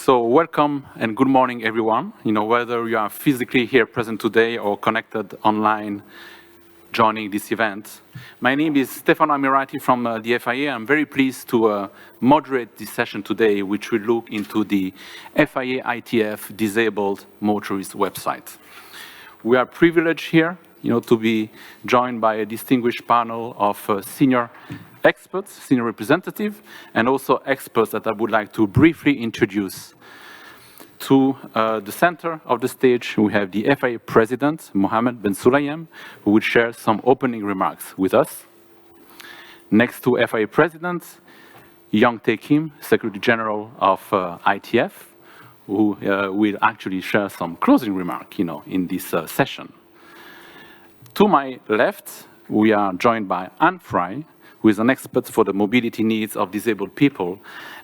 So welcome and good morning, everyone. Whether you are physically here present today or connected online joining this event. My name is Stefano Amirati from the FIA. I'm very pleased to moderate this session today, which will look into the FIA ITF Disabled Motorist website. We are privileged here to be joined by a distinguished panel of senior experts, senior representatives, and also experts that I would like to briefly introduce. To the center of the stage, we have the FIA President, Mohammed Ben Sulayem, who will share some opening remarks with us. Next to FIA President, Young Tae Kim, Secretary General of ITF, who will actually share some closing remarks in this session. To my left, we are joined by Anne Fry, who is an expert for the mobility needs of disabled people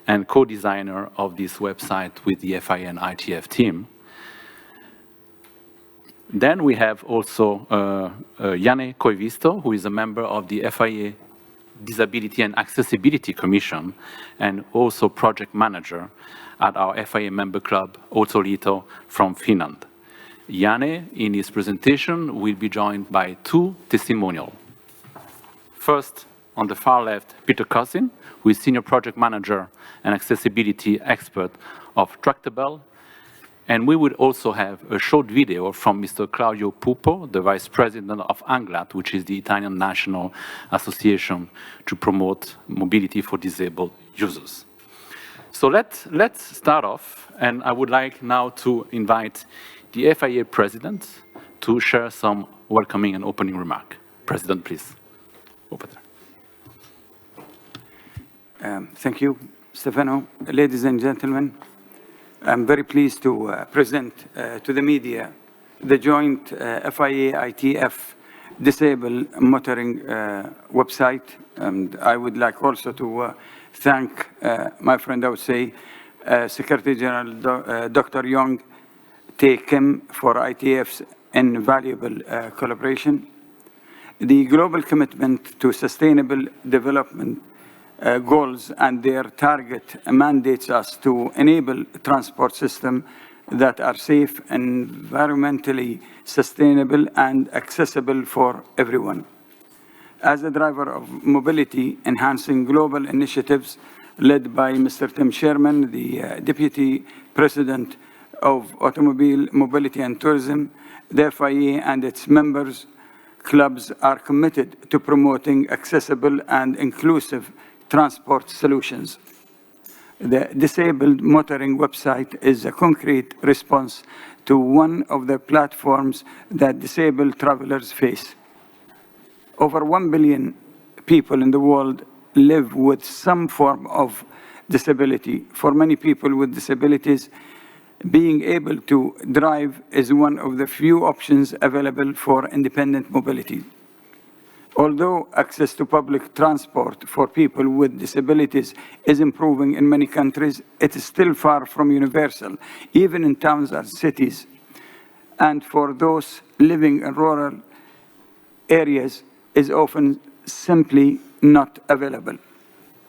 and co-designer of this website with the FIA and ITF team. Then we have also Janne Koivisto, who is a member of the FIA Disability and Accessibility Commission and also project manager at our FIA member club, Autoliitto from Finland. Janne, in his presentation, will be joined by two testimonials. First, on the far left, Peter Cousin, who is Senior Project Manager and Accessibility Expert of Tractable. And we will also have a short video from Mr. Claudio Pupo, the Vice President of ANGLAT, which is the Italian National Association to promote mobility for disabled users. So let's start off, and I would like now to invite the FIA President to share some welcoming and opening remark. President, please. Over there. Thank you, Stefano. Ladies and gentlemen, I'm very pleased to present to the media the joint FIA ITF Disabled Motoring website. And I would like also to thank my friend, I would say, Secretary General Dr. Young Tae Kim for ITF's invaluable collaboration. The global commitment to sustainable development goals and their target mandates us to enable transport systems that are safe, environmentally sustainable, and accessible for everyone. As a driver of mobility, enhancing global initiatives led by Mr. Tim Sherman, the Deputy President of Automobile Mobility and Tourism, the FIA and its members clubs are committed to promoting accessible and inclusive transport solutions. The Disabled Motoring website is a concrete response to one of the platforms that disabled travelers face. Over 1 billion people in the world live with some form of disability. For many people with disabilities, being able to drive is one of the few options available for independent mobility. Although access to public transport for people with disabilities is improving in many countries, it is still far from universal, even in towns and cities. And for those living in rural areas, is often simply not available.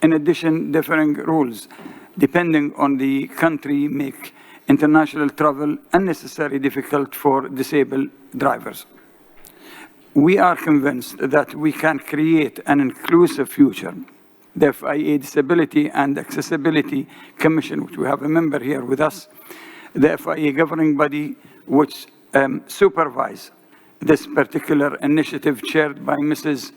In addition, differing rules, depending on the country, make international travel unnecessarily difficult for disabled drivers. We are convinced that we can create an inclusive future. The FIA Disability and Accessibility Commission, which we have a member here with us, the FIA governing body, which supervise this particular initiative chaired by Mrs.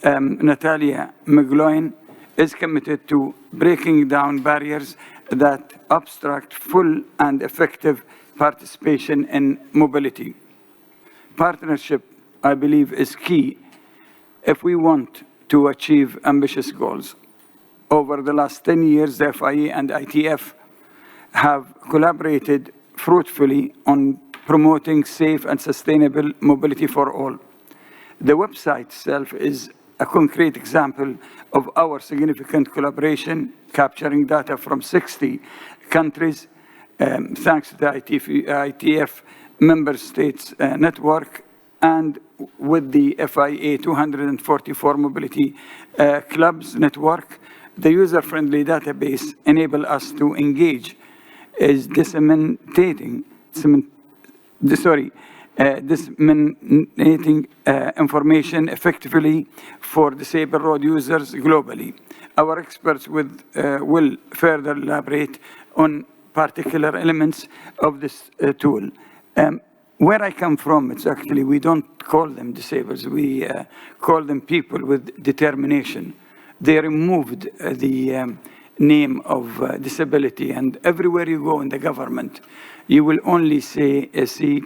Natalia McGloin, is committed to breaking down barriers that obstruct full and effective participation in mobility. Partnership, I believe, is key if we want to achieve ambitious goals. Over the last 10 years, the FIA and ITF have collaborated fruitfully on promoting safe and sustainable mobility for all. The website itself is a concrete example of our significant collaboration, capturing data from 60 countries, thanks to the ITF member states network, and with the FIA 244 mobility clubs network. The user-friendly database enable us to engage is disseminating information effectively for disabled road users globally. Our experts will further elaborate on particular elements of this tool. Where I come from, it's actually, we don't call them disabled, we call them people with determination. They removed the name of disability, and everywhere you go in the government, you will only see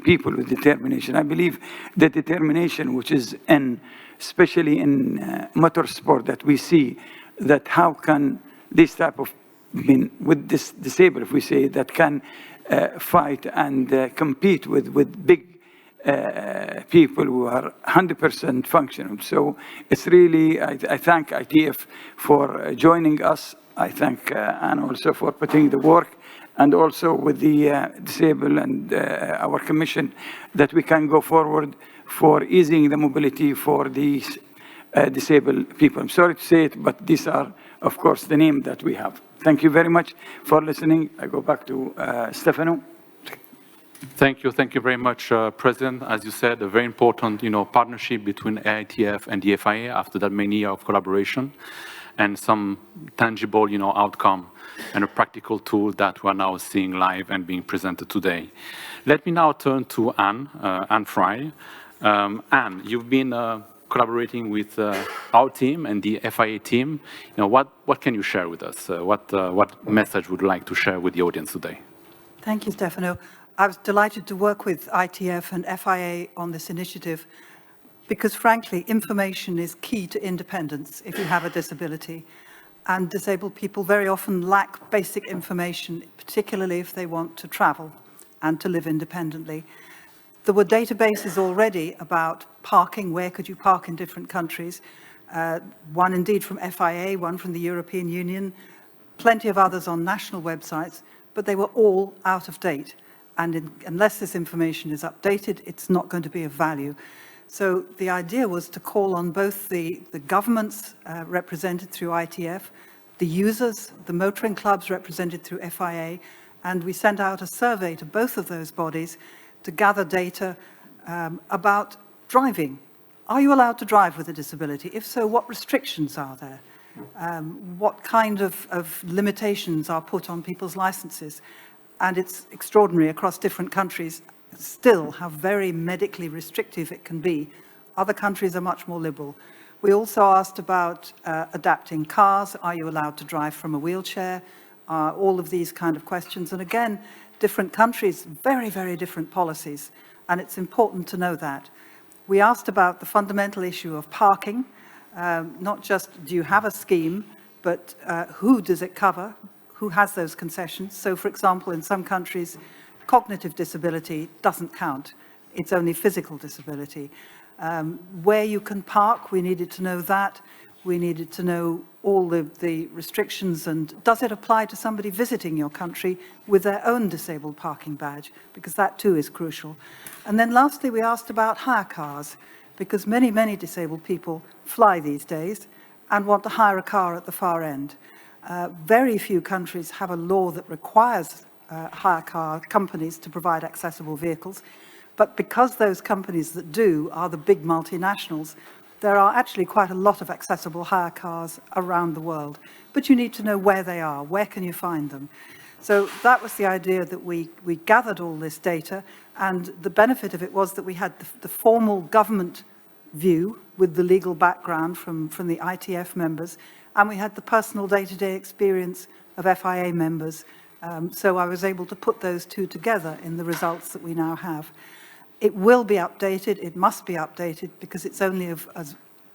people with determination. I believe the determination, which is especially in motorsport, that we see that how can this type of, with this disabled, if we say, that can fight and compete with big people who are 100% functional. So it's really, I thank ITF for joining us. I thank Anne also for putting the work, and also with the disabled and our commission, that we can go forward for easing the mobility for these disabled people. I'm sorry to say it, but these are, of course, the name that we have. Thank you very much for listening. I go back to Stefano. Thank you very much, President. As you said, a very important, partnership between ITF and the FIA after that many years of collaboration, and some tangible, outcome and a practical tool that we're now seeing live and being presented today. Let me now turn to Anne Fry. Anne, you've been collaborating with our team and the FIA team. What can you share with us? What message would you like to share with the audience today? Thank you, Stefano. I was delighted to work with ITF and FIA on this initiative because, frankly, information is key to independence if you have a disability. And disabled people very often lack basic information, particularly if they want to travel and to live independently. There were databases already about parking, where could you park in different countries. One indeed from FIA, one from the European Union, plenty of others on national websites, but they were all out of date. And unless this information is updated, it's not going to be of value. So the idea was to call on both the governments represented through ITF, the users, the motoring clubs represented through FIA, and we sent out a survey to both of those bodies to gather data about driving. Are you allowed to drive with a disability? If so, what restrictions are there? What kind of limitations are put on people's licenses? And it's extraordinary across different countries still how very medically restrictive it can be. Other countries are much more liberal. We also asked about adapting cars. Are you allowed to drive from a wheelchair? All of these kind of questions. And again, different countries, very, very different policies. And it's important to know that. We asked about the fundamental issue of parking, not just do you have a scheme, but who does it cover? Who has those concessions? So, for example, in some countries, cognitive disability doesn't count. It's only physical disability. Where you can park, we needed to know that. We needed to know all the restrictions, and does it apply to somebody visiting your country with their own disabled parking badge? Because that too is crucial. And then lastly, we asked about hire cars, because many, many disabled people fly these days and want to hire a car at the far end. Very few countries have a law that requires hire car companies to provide accessible vehicles, but because those companies that do are the big multinationals, there are actually quite a lot of accessible hire cars around the world, but you need to know where they are, where can you find them. So that was the idea, that we gathered all this data, and the benefit of it was that we had the formal government view with the legal background from the ITF members, and we had the personal day-to-day experience of FIA members. So I was able to put those two together in the results that we now have. It will be updated, it must be updated, because it's only of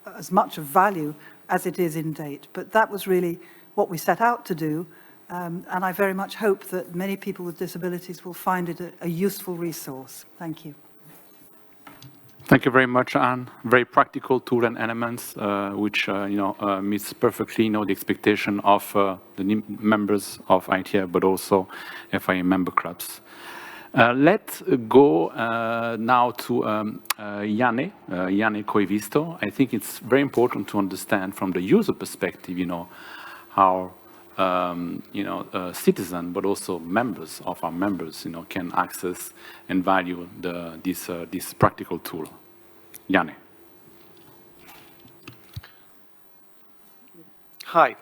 as much of value as it is in date. But that was really what we set out to do, and I very much hope that many people with disabilities will find it a useful resource. Thank you. Thank you very much, Anne. Very practical tool and elements, which meets perfectly, the expectation of the members of ITF, but also FIA member clubs. Let's go now to Yanne Koivisto. I think it's very important to understand from the user perspective, how citizen, but also members of our members, can access and value this practical tool. Janne. Hi.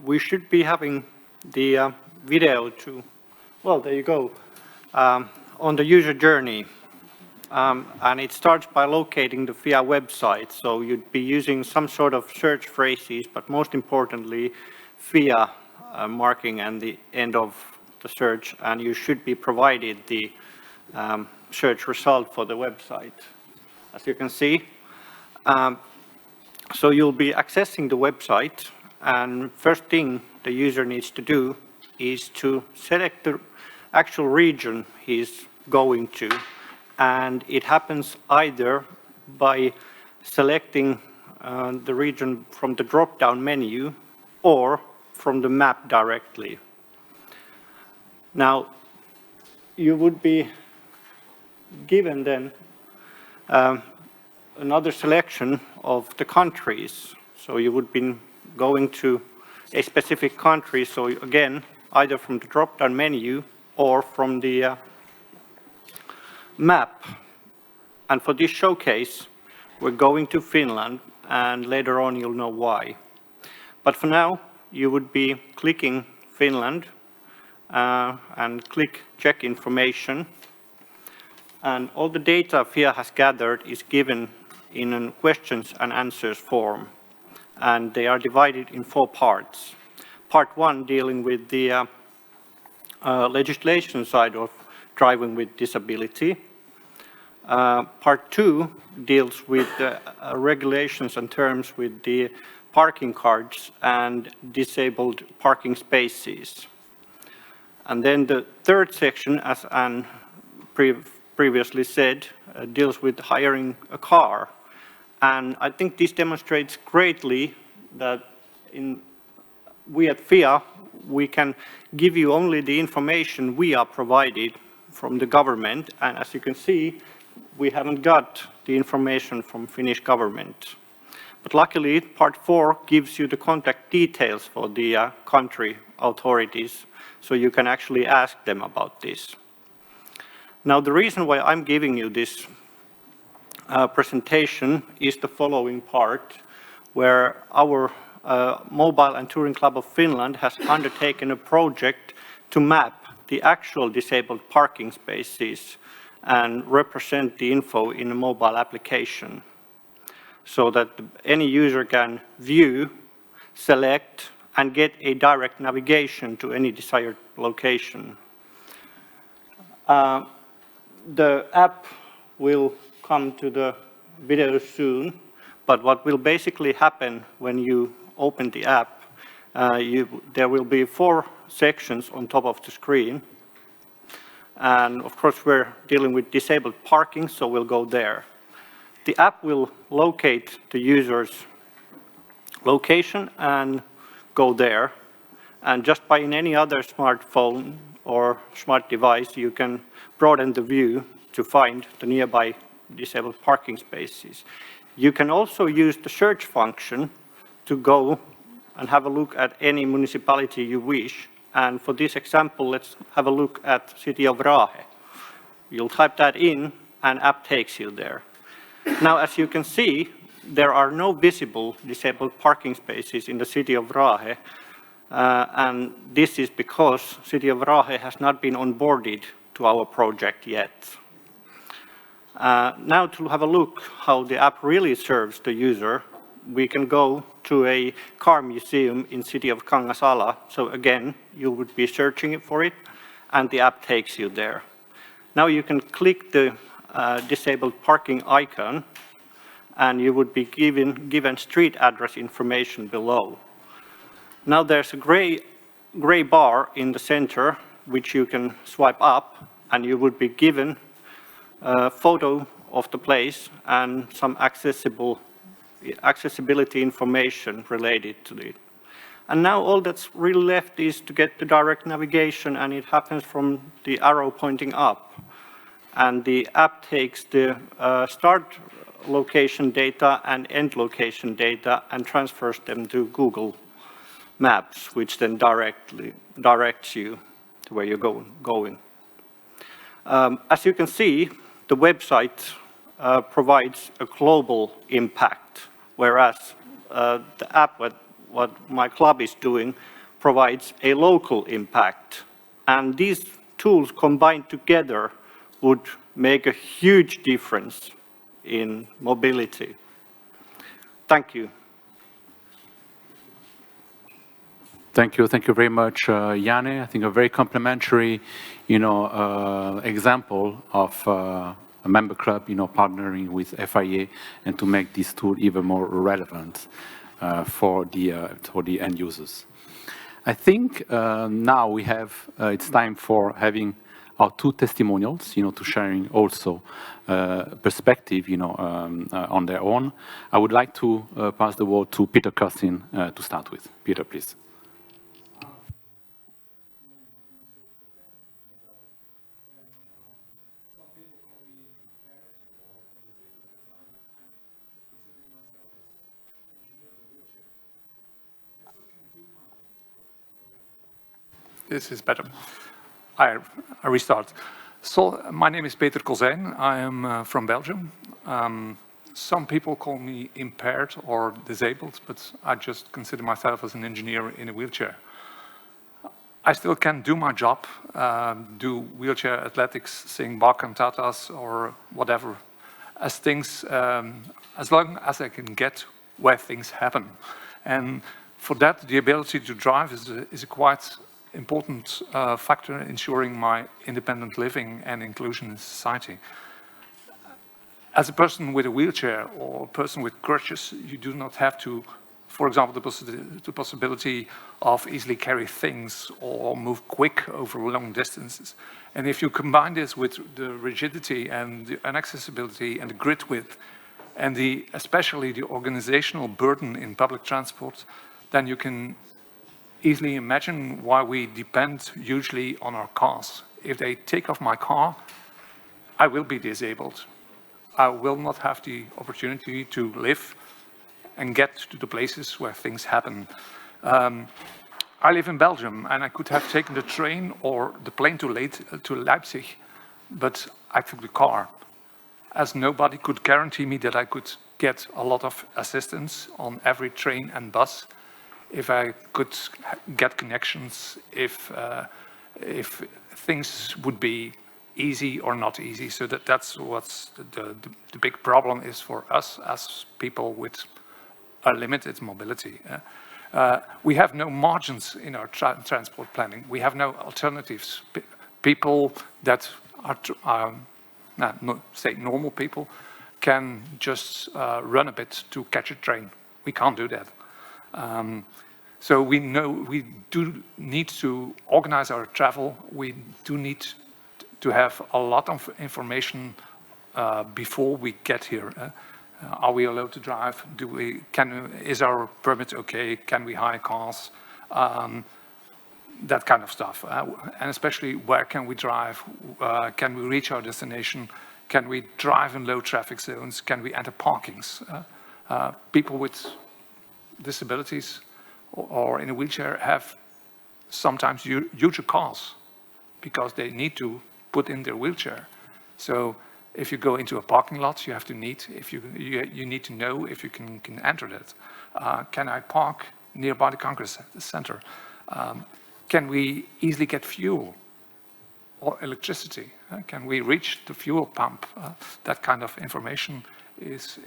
We should be having the video to, well, there you go, on the user journey. And it starts by locating the FIA website. So you'd be using some sort of search phrases, but most importantly, FIA marking and the end of the search. And you should be provided the search result for the website, as you can see. So you'll be accessing the website. And first thing the user needs to do is to select the actual region he's going to. And it happens either by selecting the region from the drop-down menu or from the map directly. Now, you would be given then another selection of the countries. So you would be going to a specific country. So again, either from the drop-down menu or from the map. And for this showcase, we're going to Finland, and later on you'll know why. But for now, you would be clicking Finland and click check information. And all the data FIA has gathered is given in a questions and answers form. And they are divided in 4 parts. Part 1 dealing with the legislation side of driving with disability. Part 2 deals with regulations and terms with the parking cards and disabled parking spaces. And then the third section, as Anne previously said, deals with hiring a car. And I think this demonstrates greatly that we at FIA, we can give you only the information we are provided from the government. And as you can see, we haven't got the information from Finnish government. But luckily, part 4 gives you the contact details for the country authorities, so you can actually ask them about this. Now, the reason why I'm giving you this presentation is the following part, where our Mobile and Touring Club of Finland has undertaken a project to map the actual disabled parking spaces and represent the info in a mobile application so that any user can view, select, and get a direct navigation to any desired location. The app will come to the video soon, but what will basically happen when you open the app, there will be 4 sections on top of the screen. And of course, we're dealing with disabled parking, so we'll go there. The app will locate the user's location and go there. And just by any other smartphone or smart device, you can broaden the view to find the nearby disabled parking spaces. You can also use the search function to go and have a look at any municipality you wish. And for this example, let's have a look at City of Raahe. You'll type that in, and app takes you there. Now, as you can see, there are no visible disabled parking spaces in the City of Raahe. And this is because City of Raahe has not been onboarded to our project yet. Now, to have a look how the app really serves the user, we can go to a car museum in city of Kangasala. So again, you would be searching for it, and the app takes you there. Now you can click the disabled parking icon, and you would be given street address information below. Now there's a gray bar in the center, which you can swipe up, and you would be given a photo of the place and some accessibility information related to it. And now all that's really left is to get the direct navigation, and it happens from the arrow pointing up. And the app takes the start location data and end location data and transfers them to Google. maps, which then directs you to where you're going. As you can see, the website provides a global impact, whereas the app, what my club is doing, provides a local impact. And these tools combined together would make a huge difference in mobility. Thank you. Thank you very much, Janne. I think a very complimentary, example of a member club, partnering with FIA and to make this tool even more relevant for the end users. I think now we have, it's time for having our two testimonials, to sharing also perspective, on their own. I would like to pass the word to Peter Kirsten to start with. Peter, please. This is better. I restart. So my name is Peter Kozijn. I am from Belgium. Some people call me impaired or disabled, but I just consider myself as an engineer in a wheelchair. I still can do my job, do wheelchair athletics, sing Bach and Tatas or whatever, as long as I can get where things happen. And for that, the ability to drive is a quite important factor ensuring my independent living and inclusion in society. As a person with a wheelchair or a person with crutches, you do not have to, for example, the possibility of easily carry things or move quick over long distances. And if you combine this with the rigidity and the inaccessibility and the grid width and especially the organizational burden in public transport, then you can easily imagine why we depend hugely on our cars. If they take off my car, I will be disabled. I will not have the opportunity to live and get to the places where things happen. I live in Belgium, and I could have taken the train or the plane to Leipzig, but I took the car, as nobody could guarantee me that I could get a lot of assistance on every train and bus, if I could get connections, if things would be easy or not easy. So that's what's the big problem is for us as people with a limited mobility. We have no margins in our transport planning. We have no alternatives. People that are say normal people can just run a bit to catch a train. We can't do that. So we know we do need to organize our travel. We do need to have a lot of information before we get here. Are we allowed to drive? Is our permit okay? Can we hire cars? That kind of stuff. And especially where can we drive? Can we reach our destination? Can we drive in low traffic zones? Can we enter parkings? People with disabilities or in a wheelchair have sometimes huge cars because they need to put in their wheelchair. So if you go into a parking lot, you have to need to know if you can enter that. Can I park nearby the Congress Center? Can we easily get fuel or electricity? Can we reach the fuel pump? That kind of information is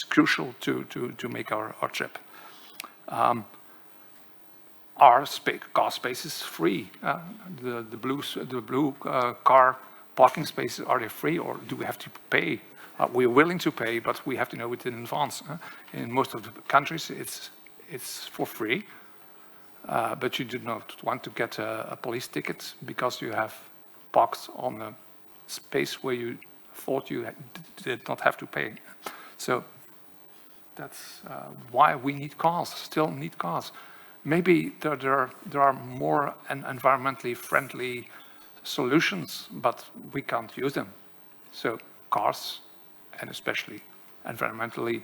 crucial to make our trip. Our car space is free. The blue car parking spaces, are they free or do we have to pay? We're willing to pay, but we have to know it in advance. In most of the countries, it's for free, but you do not want to get a police ticket because you have parked on a space where you thought you did not have to pay. So that's why we need cars, still need cars. Maybe there are more environmentally friendly solutions, but we can't use them. So cars, and especially environmentally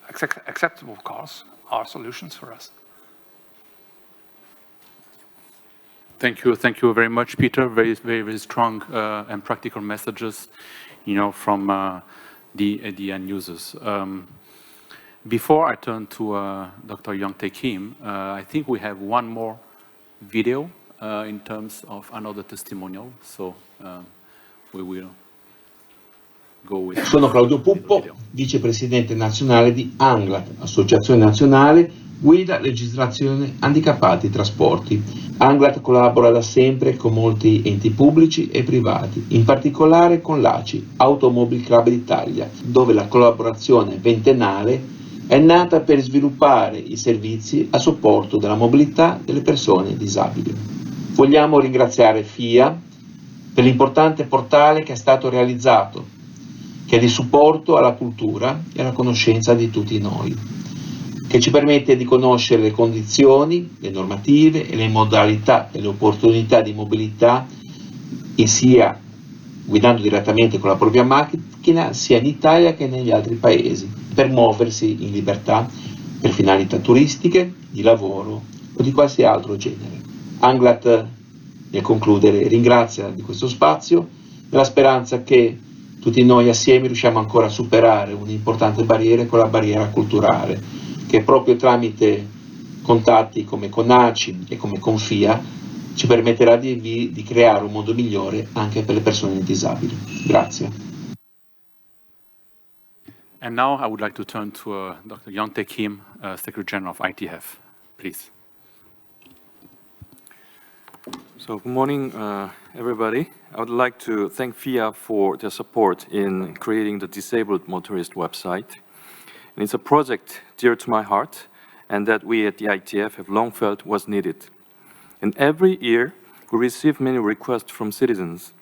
acceptable cars are solutions for us. Thank you very much, Peter. Very strong and practical messages, from the end users. Before I turn to Dr. Young-Tae Kim, I think we have one more video in terms of another testimonial. So we will go with. Sono Claudio Puppo, vicepresidente nazionale di ANGLAT, Associazione Nazionale Guida Legislazione Handicappati Trasporti. ANGLAT collabora da sempre con molti enti pubblici e privati, in particolare con l'ACI, Automobile Club d'Italia, dove la collaborazione ventennale è nata per sviluppare i servizi a supporto della mobilità delle persone disabili. Vogliamo ringraziare FIA per l'importante portale che è stato realizzato, che è di supporto alla cultura e alla conoscenza di tutti noi, che ci permette di conoscere le condizioni, le normative e le modalità e le opportunità di mobilità, sia guidando direttamente con la propria macchina, sia in Italia che negli altri paesi, per muoversi in libertà per finalità turistiche, di lavoro o di qualsiasi altro genere. ANGLAT, nel concludere, ringrazia di questo spazio, nella speranza che tutti noi assieme riusciamo ancora a superare un'importante barriera, quella barriera culturale, che proprio tramite contatti come con ACI e come con FIA ci permetterà di creare un mondo migliore anche per le persone disabili. Grazie. And now I would like to turn to Dr. Young-Tae Kim, Secretary General of ITF, please. So good morning, everybody. I would like to thank FIA for their support in creating the Disabled Motorist website. And it's a project dear to my heart and that we at the ITF have long felt was needed. And every year, we receive many requests from citizens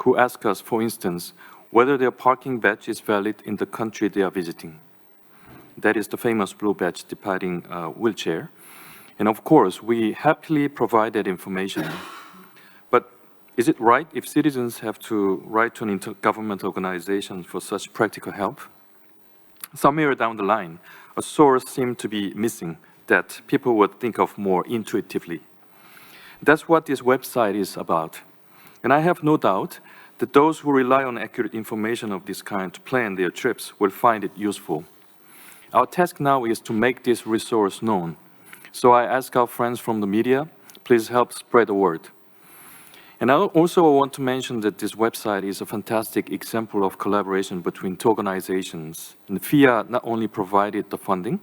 who ask us, for instance, whether their parking badge is valid in the country they are visiting. That is the famous blue badge depicting a wheelchair. And of course, we happily provide that information. But is it right if citizens have to write to an intergovernmental organization for such practical help? Somewhere down the line, a source seemed to be missing that people would think of more intuitively. That's what this website is about. And I have no doubt that those who rely on accurate information of this kind to plan their trips will find it useful. Our task now is to make this resource known. So I ask our friends from the media, please help spread the word. And I also want to mention that this website is a fantastic example of collaboration between two organizations. And FIA not only provided the funding,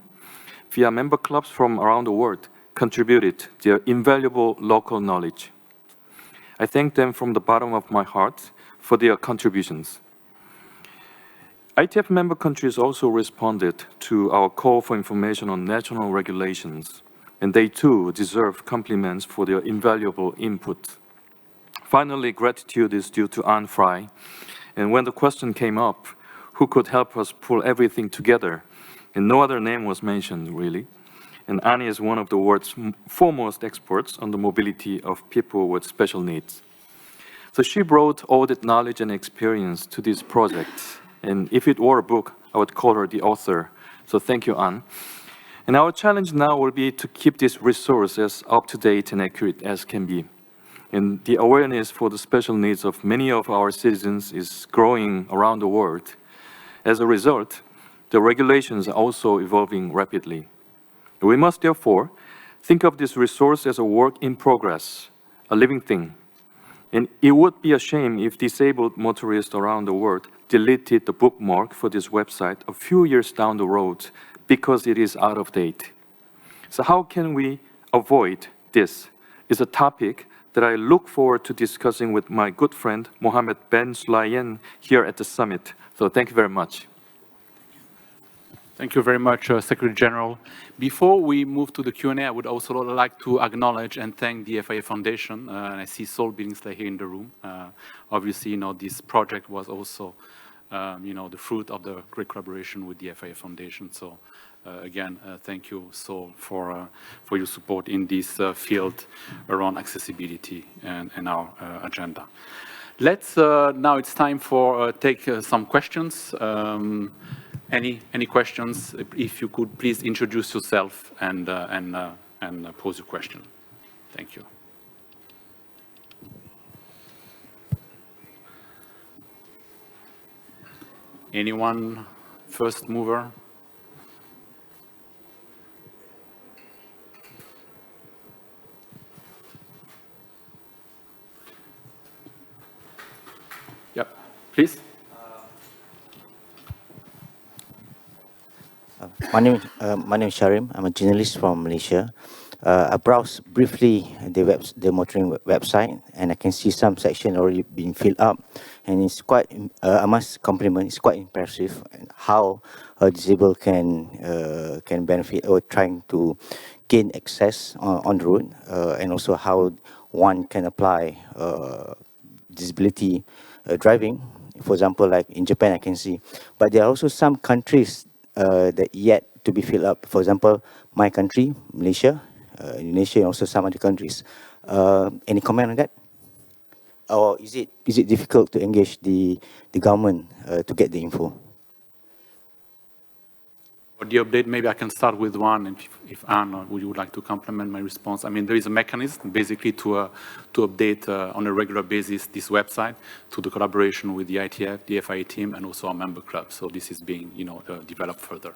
FIA member clubs from around the world contributed their invaluable local knowledge. I thank them from the bottom of my heart for their contributions. ITF member countries also responded to our call for information on national regulations, and they too deserve compliments for their invaluable input. Finally, gratitude is due to Anne Fry, and when the question came up, who could help us pull everything together, and no other name was mentioned, really. And Annie is one of the world's foremost experts on the mobility of people with special needs. So she brought all that knowledge and experience to this project. And if it were a book, I would call her the author. So thank you, Anne. And our challenge now will be to keep this resource as up-to-date and accurate as can be. And the awareness for the special needs of many of our citizens is growing around the world. As a result, the regulations are also evolving rapidly. We must therefore think of this resource as a work in progress, a living thing. And it would be a shame if disabled motorists around the world deleted the bookmark for this website a few years down the road because it is out of date. So how can we avoid this? Is a topic that I look forward to discussing with my good friend Mohammed Ben Sulayem here at the summit. So thank you very much. Thank you very much, Secretary General. Before we move to the Q&A, I would also like to acknowledge and thank the FIA Foundation. And I see Saul Billingsley here in the room. Obviously, this project was also, the fruit of the great collaboration with the FIA Foundation. So, again, thank you, Saul, for your support in this field around accessibility and our agenda. Let's now it's time for take some questions. Any questions? If you could please introduce yourself and pose your question. Thank you. Anyone? First mover? Yep, please. My name is Sharim. I'm a journalist from Malaysia. I browsed briefly the motoring website, and I can see some section already being filled up, and it's quite. I must compliment. It's quite impressive how a disabled can benefit or trying to gain access on the road, and also how one can apply disability driving. For example, like in Japan, I can see, but there are also some countries that yet to be filled up. For example, my country, Malaysia, Indonesia, and also some other countries. Any comment on that? Or is it difficult to engage the government to get the info? For the update, maybe I can start with one, and if Anne would like to complement my response. I mean, there is a mechanism basically to update on a regular basis this website to the collaboration with the ITF, the FIA team, and also our member clubs. So this is being, developed further.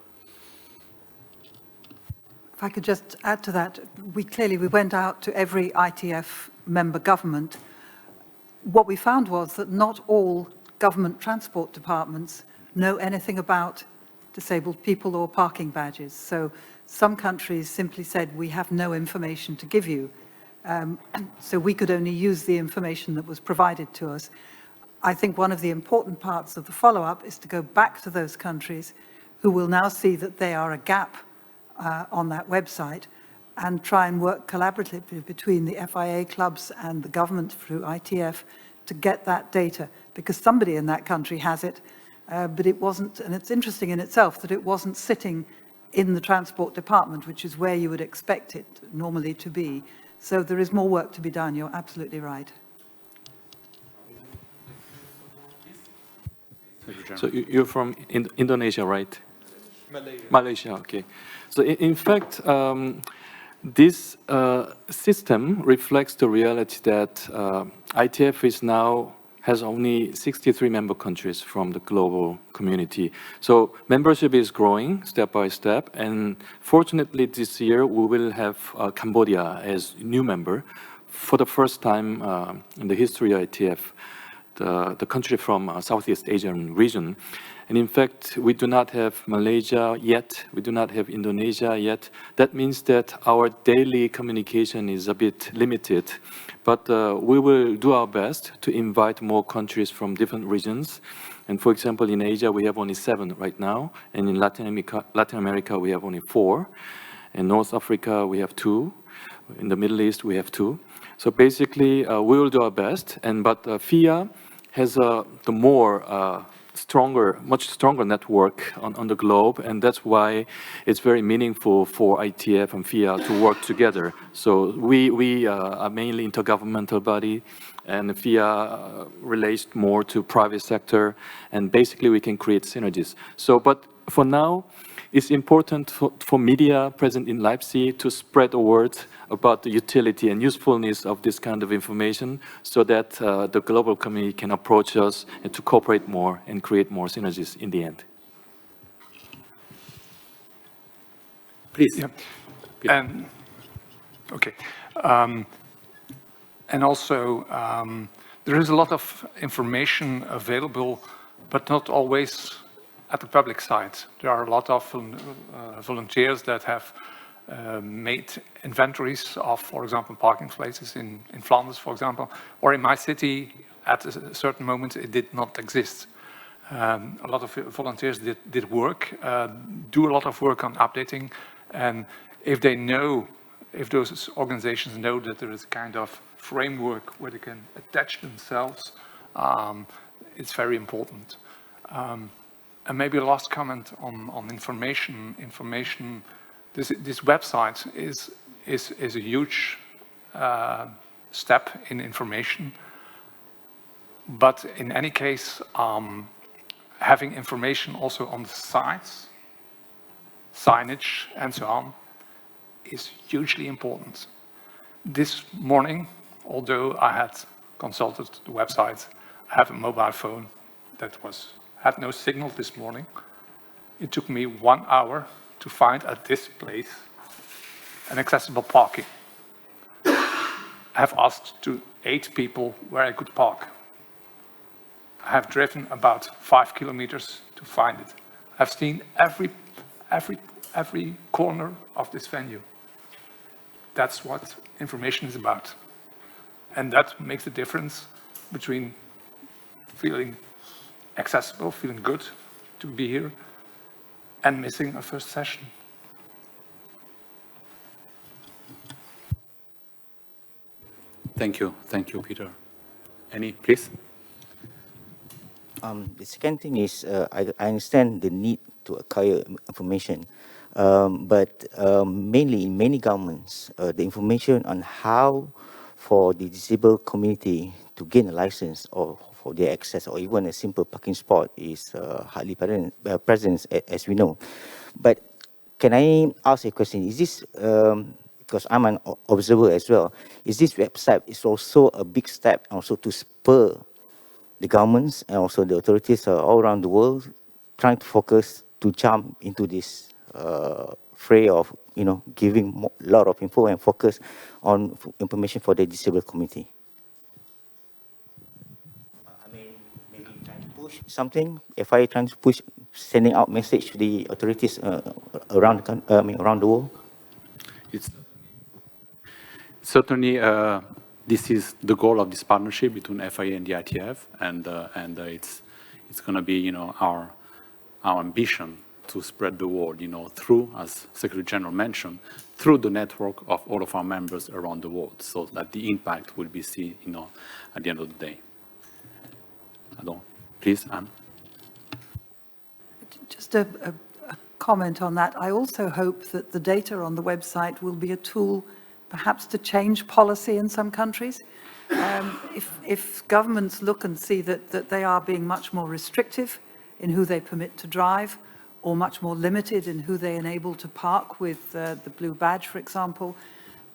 If I could just add to that, we went out to every ITF member government. What we found was that not all government transport departments know anything about disabled people or parking badges. So some countries simply said, we have no information to give you. So we could only use the information that was provided to us. I think one of the important parts of the follow-up is to go back to those countries who will now see that they are a gap on that website and try and work collaboratively between the FIA clubs and the government through ITF to get that data, because somebody in that country has it, but it wasn't, and it's interesting in itself that it wasn't sitting in the transport department, which is where you would expect it normally to be. So there is more work to be done, you're absolutely right. So you're from Indonesia, right? Malaysia, okay. So in fact, this system reflects the reality that ITF has only 63 member countries from the global community. So membership is growing step by step, and fortunately this year we will have Cambodia as new member for the first time in the history of ITF, the country from Southeast Asian region. And in fact, we do not have Malaysia yet, we do not have Indonesia yet. That means that our daily communication is a bit limited, but we will do our best to invite more countries from different regions. And for example, in Asia, we have only 7 right now, and in Latin America, we have only 4. In North Africa, we have 2. In the Middle East, we have 2. So basically, we will do our best, but FIA has much stronger network on the globe, and that's why it's very meaningful for ITF and FIA to work together. So we are mainly intergovernmental body, and FIA relates more to private sector, and basically we can create synergies. So, but for now, it's important for media present in Leipzig to spread the word about the utility and usefulness of this kind of information so that the global community can approach us and to cooperate more and create more synergies in the end. Please. Yeah. Okay. And also, there is a lot of information available, but not always at the public side. There are a lot of volunteers that have made inventories of, for example, parking places in Flanders, for example, or in my city. At a certain moment, it did not exist. A lot of volunteers did work, do a lot of work on updating, and if those organizations know that there is a kind of framework where they can attach themselves, it's very important. And maybe a last comment on information. This website is a huge step in information. But in any case, having information also on the sites, signage, and so on, is hugely important. This morning, although I had consulted the website, I have a mobile phone that had no signal this morning. It took me 1 hour to find at this place an accessible parking. I have asked to 8 people where I could park. I have driven about 5 kilometers to find it. I've seen every corner of this venue. That's what information is about. And that makes the difference between feeling accessible, feeling good to be here, and missing a first session. Thank you, Peter. Any, please? The second thing is, I understand the need to acquire information, but mainly in many governments, the information on how for the disabled community to gain a license or for their access or even a simple parking spot is hardly present, as we know. But can I ask a question? Is this, because I'm an observer as well, is this website is also a big step also to spur the governments and also the authorities all around the world trying to focus to jump into this fray of, giving a lot of info and focus on information for the disabled community? I mean, maybe trying to push something, FIA trying to push, sending out message to the authorities around the world? It's certainly, this is the goal of this partnership between FIA and the ITF, and it's going to be, our ambition to spread the word, through, as Secretary General mentioned, through the network of all of our members around the world, so that the impact will be seen, at the end of the day. Please, Anne. Just a comment on that. I also hope that the data on the website will be a tool perhaps to change policy in some countries. If governments look and see that they are being much more restrictive in who they permit to drive, or much more limited in who they enable to park with the blue badge, for example,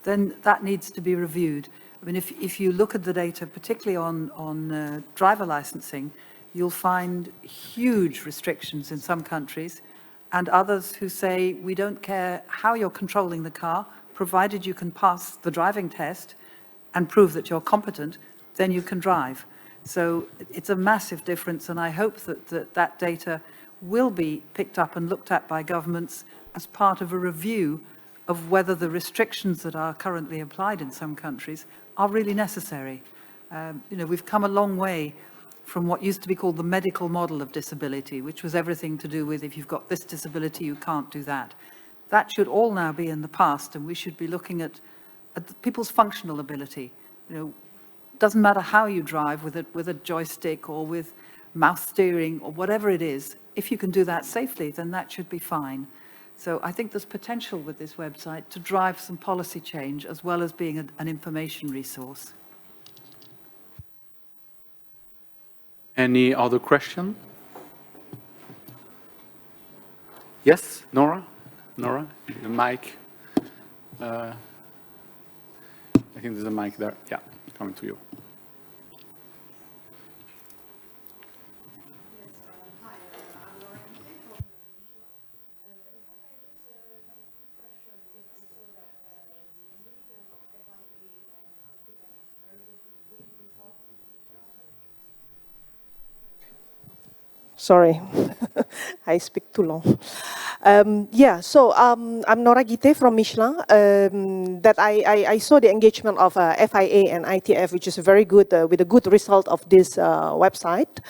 then that needs to be reviewed. I mean, if you look at the data, particularly on driver licensing, you'll find huge restrictions in some countries, and others who say, we don't care how you're controlling the car, provided you can pass the driving test and prove that you're competent, then you can drive. So it's a massive difference, and I hope that data will be picked up and looked at by governments as part of a review of whether the restrictions that are currently applied in some countries are really necessary. We've come a long way from what used to be called the medical model of disability, which was everything to do with if you've got this disability, you can't do that. That should all now be in the past, and we should be looking at people's functional ability. Doesn't matter how you drive, with a joystick or with mouse steering or whatever it is, if you can do that safely, then that should be fine. So I think there's potential with this website to drive some policy change as well as being an information resource. Any other question? Yes, Nora? Nora, the mic. I think there's a mic there. Yeah, coming to you. Sorry, I speak too long. I'm Nora Gite from Michelin. That I saw the engagement of FIA and ITF, which is very good, with a good result of this website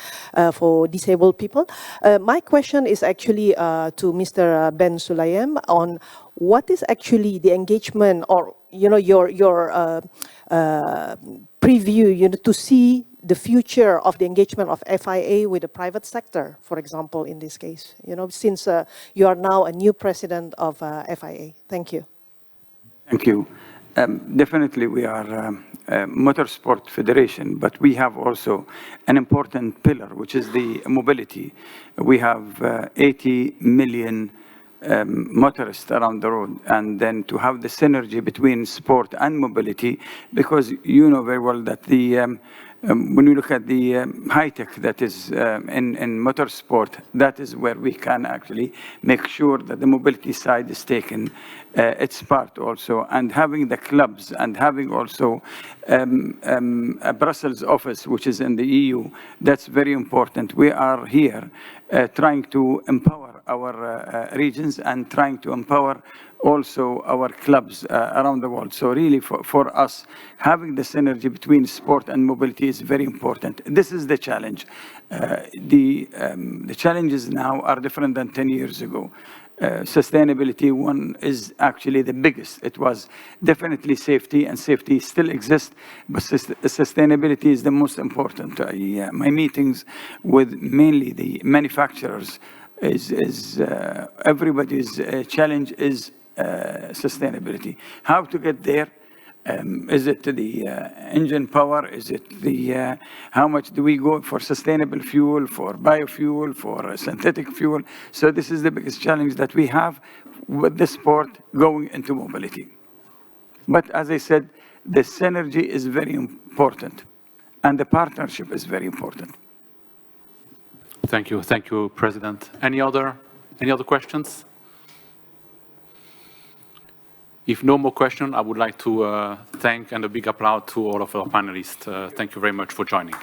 for disabled people. My question is actually to Mr. Ben Sulayem on what is actually the engagement, or your preview, to see the future of the engagement of FIA with the private sector, for example, in this case, since you are now a new president of FIA. Thank you. Thank you. definitely we are a motorsport federation, but we have also an important pillar, which is the mobility. We have 80 million motorists around the road, and then to have the synergy between sport and mobility, because you know very well that the when we look at the high tech that is in motorsport, that is where we can actually make sure that the mobility side is taken its part also, and having the clubs and having also a Brussels office, which is in the EU, that's very important. We are here trying to empower our regions and trying to empower also our clubs around the world. So really for us, having the synergy between sport and mobility is very important. This is the challenge. The challenges now are different than 10 years ago. Sustainability, one is actually the biggest. It was definitely safety, and safety still exists, but sustainability is the most important. My meetings with mainly the manufacturers is everybody's challenge is sustainability. How to get there? Is it the engine power? Is it the how much do we go for sustainable fuel, for biofuel, for synthetic fuel? So this is the biggest challenge that we have with the sport going into mobility. But as I said, the synergy is very important, and the partnership is very important. Thank you, President. Any other questions? If no more questions, I would like to thank and a big applause to all of our panelists. Thank you very much for joining.